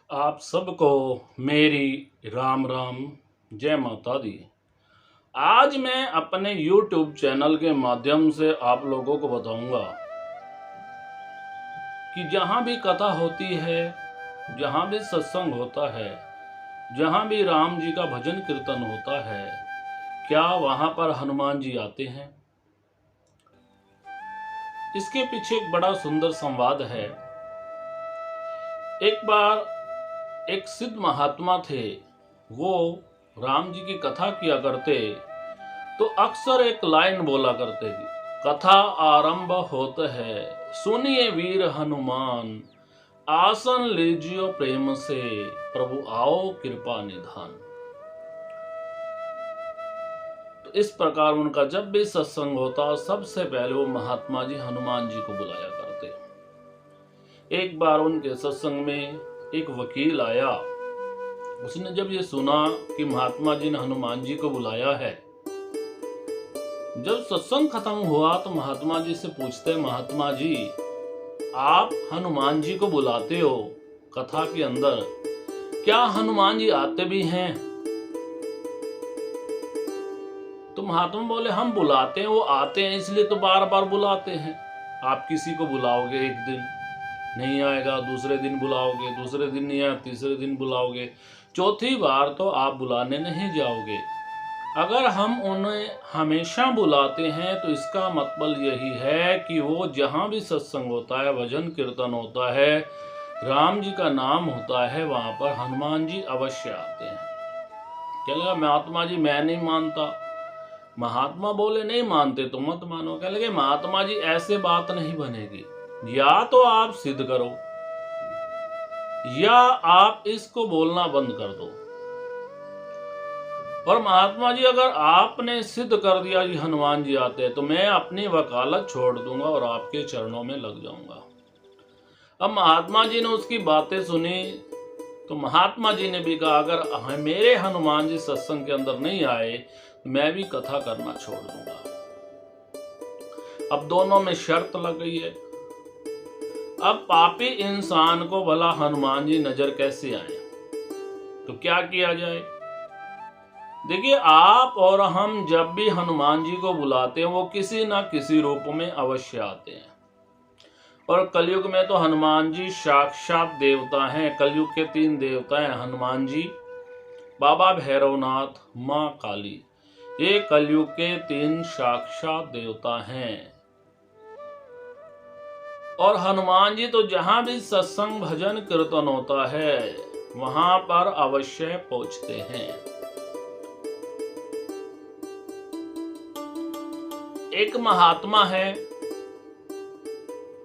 आप सबको मेरी राम राम, जय माता दी। आज मैं अपने YouTube चैनल के माध्यम से आप लोगों को बताऊंगा कि जहाँ भी कथा होती है, जहाँ भी सत्संग होता है, जहाँ भी राम जी का भजन कीर्तन होता है, क्या वहाँ पर हनुमान जी आते हैं? इसके पीछे एक बड़ा सुंदर संवाद है। एक बार एक सिद्ध महात्मा थे, वो राम जी की कथा किया करते तो अक्सर एक लाइन बोला करते कि कथा आरंभ होत है, सुनिए वीर हनुमान, आसन लीजियो प्रेम से, प्रभु आओ कृपा निधान। तो इस प्रकार उनका जब भी सत्संग होता सबसे पहले वो महात्मा जी हनुमान जी को बुलाया करते। एक बार उनके सत्संग में एक वकील आया। उसने जब ये सुना कि महात्मा जी ने हनुमान जी को बुलाया है, जब सत्संग खत्म हुआ तो महात्मा जी से पूछते, महात्मा जी आप हनुमान जी को बुलाते हो कथा के अंदर, क्या हनुमान जी आते भी हैं? तो महात्मा बोले, हम बुलाते हैं, वो आते हैं इसलिए तो बार बार बुलाते हैं। आप किसी को बुलाओगे, एक दिन नहीं आएगा, दूसरे दिन बुलाओगे, दूसरे दिन नहीं आया, तीसरे दिन बुलाओगे, चौथी बार तो आप बुलाने नहीं जाओगे। अगर हम उन्हें हमेशा बुलाते हैं तो इसका मतलब यही है कि वो जहाँ भी सत्संग होता है, भजन कीर्तन होता है, राम जी का नाम होता है, वहाँ पर हनुमान जी अवश्य आते हैं। क्या लगा, महात्मा जी मैं नहीं मानता। महात्मा बोले, नहीं मानते तो मत मानो। क्या लगे, महात्मा जी ऐसे बात नहीं बनेगी, या तो आप सिद्ध करो या आप इसको बोलना बंद कर दो। और महात्मा जी अगर आपने सिद्ध कर दिया कि हनुमान जी आते हैं तो मैं अपनी वकालत छोड़ दूंगा और आपके चरणों में लग जाऊंगा। अब महात्मा जी ने उसकी बातें सुनी तो महात्मा जी ने भी कहा, अगर मेरे हनुमान जी सत्संग के अंदर नहीं आए तो मैं भी कथा करना छोड़ दूंगा। अब दोनों में शर्त लग गई है। अब पापी इंसान को भला हनुमान जी नजर कैसे आए, तो क्या किया जाए? देखिए, आप और हम जब भी हनुमान जी को बुलाते हैं वो किसी ना किसी रूप में अवश्य आते हैं। और कलयुग में तो हनुमान जी साक्षात देवता हैं। कलयुग के 3 देवता हैं, हनुमान जी, बाबा भैरवनाथ, माँ काली। ये कलयुग के 3 साक्षात देवता हैं। और हनुमान जी तो जहां भी सत्संग भजन कीर्तन होता है वहां पर अवश्य पहुंचते हैं। एक महात्मा है,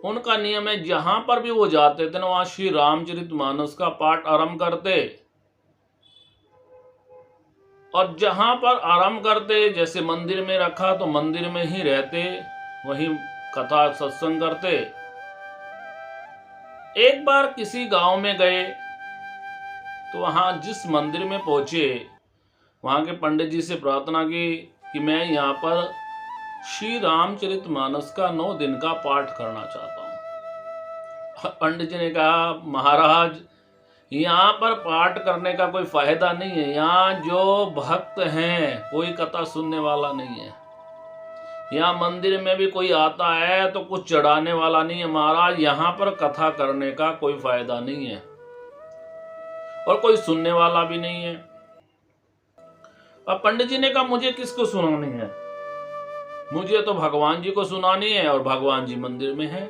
उनका नियम है, जहां पर भी वो जाते थे ना वहां श्री रामचरितमानस का पाठ आरंभ करते। और जहां पर आरंभ करते, जैसे मंदिर में रखा तो मंदिर में ही रहते, वहीं कथा सत्संग करते। एक बार किसी गांव में गए तो वहां जिस मंदिर में पहुंचे, वहां के पंडित जी से प्रार्थना की कि मैं यहाँ पर श्री रामचरितमानस का 9 दिन का पाठ करना चाहता हूँ। पंडित जी ने कहा, महाराज यहाँ पर पाठ करने का कोई फायदा नहीं है, यहाँ जो भक्त हैं कोई कथा सुनने वाला नहीं है। यहाँ मंदिर में भी कोई आता है तो कुछ चढ़ाने वाला नहीं है। महाराज यहाँ पर कथा करने का कोई फायदा नहीं है और कोई सुनने वाला भी नहीं है। अब पंडित जी ने कहा, मुझे किसको सुनानी है? मुझे तो भगवान जी को सुनानी है और भगवान जी मंदिर में है।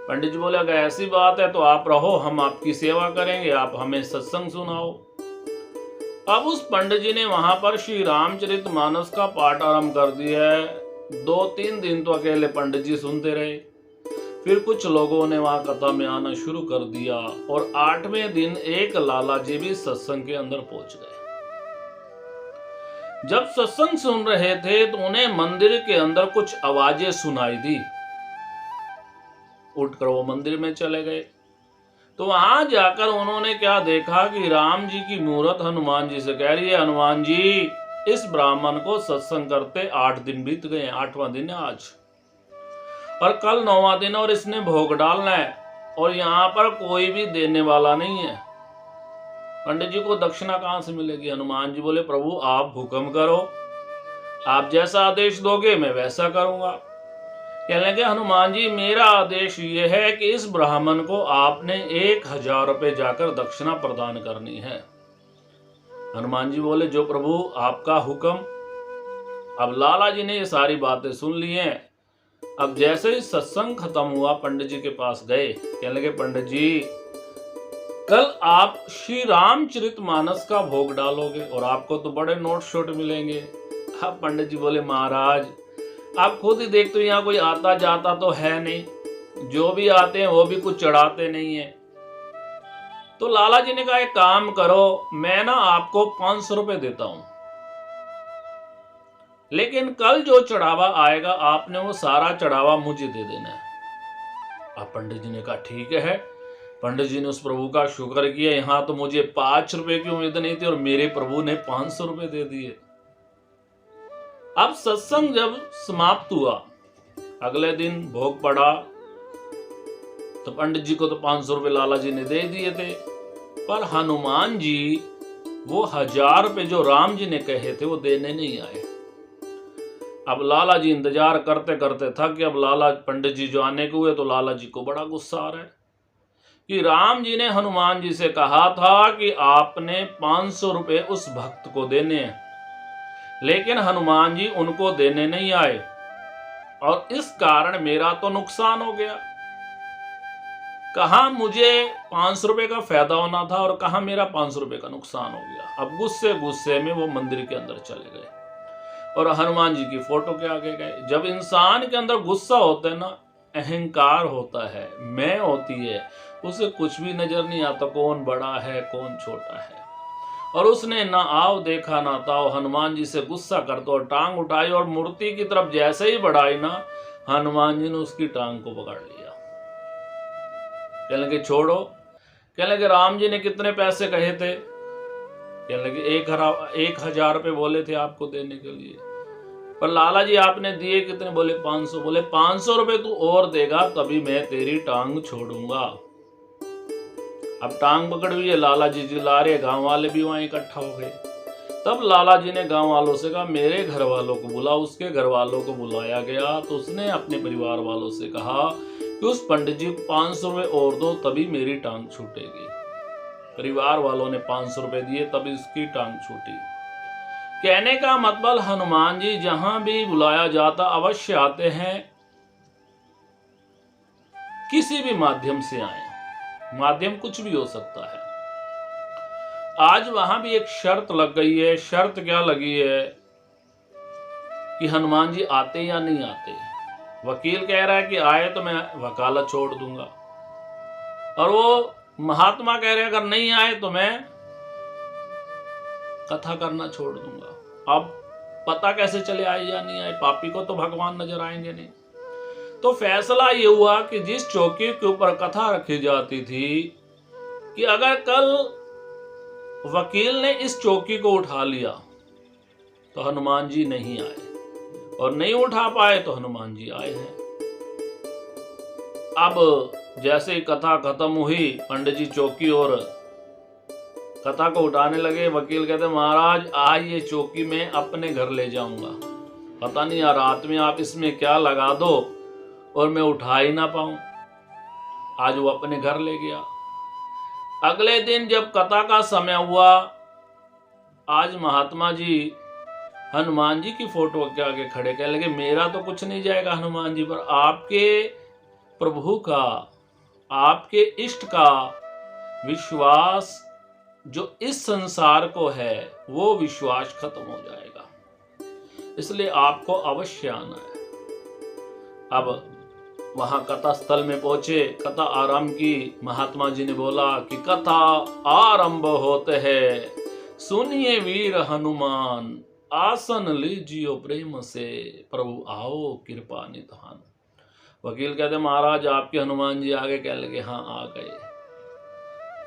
पंडित जी बोले, अगर ऐसी बात है तो आप रहो, हम आपकी सेवा करेंगे, आप हमें सत्संग सुनाओ। अब उस पंडित जी ने वहां पर श्री रामचरितमानस का पाठ आरंभ कर दिया है। 2-3 दिन तो अकेले पंडित जी सुनते रहे, फिर कुछ लोगों ने वहां कथा में आना शुरू कर दिया और 8वें दिन एक लाला जी भी सत्संग के अंदर पहुंच गए। जब सत्संग सुन रहे थे तो उन्हें मंदिर के अंदर कुछ आवाजें सुनाई दी। उठकर वो मंदिर में चले गए तो वहां जाकर उन्होंने क्या देखा कि राम जी की मूर्त हनुमान जी से कह रही है, हनुमान जी इस ब्राह्मण को सत्संग करते 8 दिन बीत गए, 8वां दिन है आज और कल 9वां दिन और इसने भोग डालना है। और यहाँ पर कोई भी देने वाला नहीं है। पंडित जी को दक्षिणा कहाँ से मिलेगी? हनुमान जी बोले प्रभु आप हुक्म करो, आप जैसा आदेश दोगे मैं वैसा करूंगा। कहने लगे हनुमान जी मेरा आदेश ये है कि इस ब्राह्मण को आपने 1000 रुपये जाकर दक्षिणा प्रदान करनी है। हनुमान जी बोले जो प्रभु आपका हुक्म। अब लाला जी ने ये सारी बातें सुन ली हैं। अब जैसे ही सत्संग खत्म हुआ पंडित जी के पास गए, कहने लगे पंडित जी कल आप श्री रामचरितमानस का भोग डालोगे और आपको तो बड़े नोट शोट मिलेंगे। अब पंडित जी बोले महाराज आप खुद ही देखते हो यहाँ कोई आता जाता तो है नहीं, जो भी आते हैं वो भी कुछ चढ़ाते नहीं है। तो लाला जी ने कहा एक काम करो, मैं ना आपको 500 रुपए देता हूं, लेकिन कल जो चढ़ावा आएगा आपने वो सारा चढ़ावा मुझे दे देना है। अब पंडित जी ने कहा ठीक है। पंडित जी ने उस प्रभु का शुक्र किया, यहाँ तो मुझे 5 रुपए की उम्मीद नहीं थी और मेरे प्रभु ने 500 रुपए दे दिए। अब सत्संग जब समाप्त हुआ, अगले दिन भोग पड़ा, तो पंडित जी को तो 500 रुपए लाला जी ने दे दिए थे, पर हनुमान जी वो 1000 रुपए जो राम जी ने कहे थे वो देने नहीं आए। अब लाला जी इंतजार करते करते थक गए। अब लाला पंडित जी जो आने के हुए तो लाला जी को बड़ा गुस्सा आ रहा है कि राम जी ने हनुमान जी से कहा था कि आपने 500 रुपए उस भक्त को देने हैं, लेकिन हनुमान जी उनको देने नहीं आए और इस कारण मेरा तो नुकसान हो गया। कहाँ मुझे 500 रुपए का फायदा होना था और कहाँ मेरा 500 रुपए का नुकसान हो गया। अब गुस्से गुस्से में वो मंदिर के अंदर चले गए और हनुमान जी की फोटो के आगे गए। जब इंसान के अंदर गुस्सा होता है ना, अहंकार होता है, मैं होती है, उसे कुछ भी नजर नहीं आता कौन बड़ा है कौन छोटा है। और उसने ना आव देखा ना ताव, हनुमान जी से गुस्सा करते और टांग उठाई और मूर्ति की तरफ जैसे ही बढ़ाई ना, हनुमान जी ने उसकी टांग को पकड़ लिया। कहने लगे छोड़ो। कहने लगे राम जी ने कितने पैसे कहे थे? कहने लगे 1000 रुपए बोले थे आपको देने के लिए, पर लाला जी आपने दिए कितने? बोले 500। बोले 500 रुपए तू और देगा तभी मैं तेरी टांग छोड़ूंगा। अब टांग पकड़ हुई है, लाला जी ला रहे, गांव वाले भी वहां इकट्ठा हो गए। तब लाला जी ने गांव वालों से कहा मेरे घर वालों को बुला। उसके घर वालों को बुलाया गया तो उसने अपने परिवार वालों से कहा कि उस पंडित जी को 500 रुपए और दो तभी मेरी टांग छूटेगी। परिवार वालों ने 500 रुपए दिए तभी उसकी टांग छूटी। कहने का मतलब हनुमान जी जहां भी बुलाया जाता अवश्य आते हैं, किसी भी माध्यम से आए, माध्यम कुछ भी हो सकता है। आज वहां भी एक शर्त लग गई है। शर्त क्या लगी है कि हनुमान जी आते या नहीं आते। वकील कह रहा है कि आए तो मैं वकालत छोड़ दूंगा, और वो महात्मा कह रहे हैं अगर नहीं आए तो मैं कथा करना छोड़ दूंगा। अब पता कैसे चले आए या नहीं आए? पापी को तो भगवान नजर आएंगे नहीं। तो फैसला ये हुआ कि जिस चौकी के ऊपर कथा रखी जाती थी कि अगर कल वकील ने इस चौकी को उठा लिया तो हनुमान जी नहीं आए, और नहीं उठा पाए तो हनुमान जी आए हैं। अब जैसे ही कथा खत्म हुई, पंडित जी चौकी और कथा को उठाने लगे। वकील कहते महाराज आज ये चौकी मैं अपने घर ले जाऊंगा, पता नहीं यार रात में आप इसमें क्या लगा दो और मैं उठा ही ना पाऊं। आज वो अपने घर ले गया। अगले दिन जब कथा का समय हुआ, आज महात्मा जी हनुमान जी की फोटो के आगे खड़े कहने लगे मेरा तो कुछ नहीं जाएगा हनुमान जी पर, आपके प्रभु का, आपके इष्ट का विश्वास जो इस संसार को है वो विश्वास खत्म हो जाएगा, इसलिए आपको अवश्य आना है। अब वहां कथा स्थल में पहुंचे, कथा आरंभ की। महात्मा जी ने बोला कि कथा आरंभ होते है, सुनिए वीर हनुमान, आसन लीजियो प्रेम से, प्रभु आओ कृपा निधान। वकील कहते महाराज आपके हनुमान जी आगे? कहने लगे हाँ आ गए।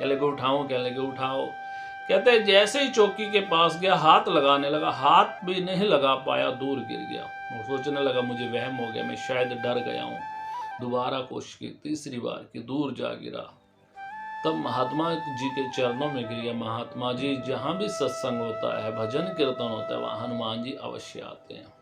कहने लगे उठाओ? कहने लगे उठाओ। कहते जैसे ही चौकी के पास गया, हाथ लगाने लगा, हाथ भी नहीं लगा पाया, दूर गिर गया। वो सोचने लगा मुझे वहम हो गया, मैं शायद डर गया हूँ। दोबारा कोशिश की, तीसरी बार की, दूर जा गिरा। तब महात्मा जी के चरणों में गिर, महात्मा जी जहां भी सत्संग होता है, भजन कीर्तन होता है, वहां हनुमान जी अवश्य आते हैं।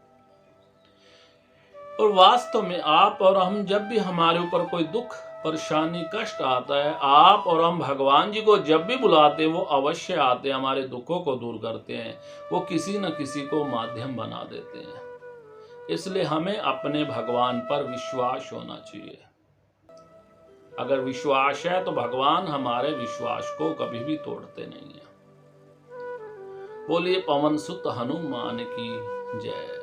और वास्तव में आप और हम, जब भी हमारे ऊपर कोई दुख, परेशानी, कष्ट आता है, आप और हम भगवान जी को जब भी बुलाते हैं, वो अवश्य आते हैं, हमारे दुखों को दूर करते हैं, वो किसी न किसी को माध्यम बना देते हैं। इसलिए हमें अपने भगवान पर विश्वास होना चाहिए। अगर विश्वास है तो भगवान हमारे विश्वास को कभी भी तोड़ते नहीं है। बोलिए पवन सुत हनुमान की जय।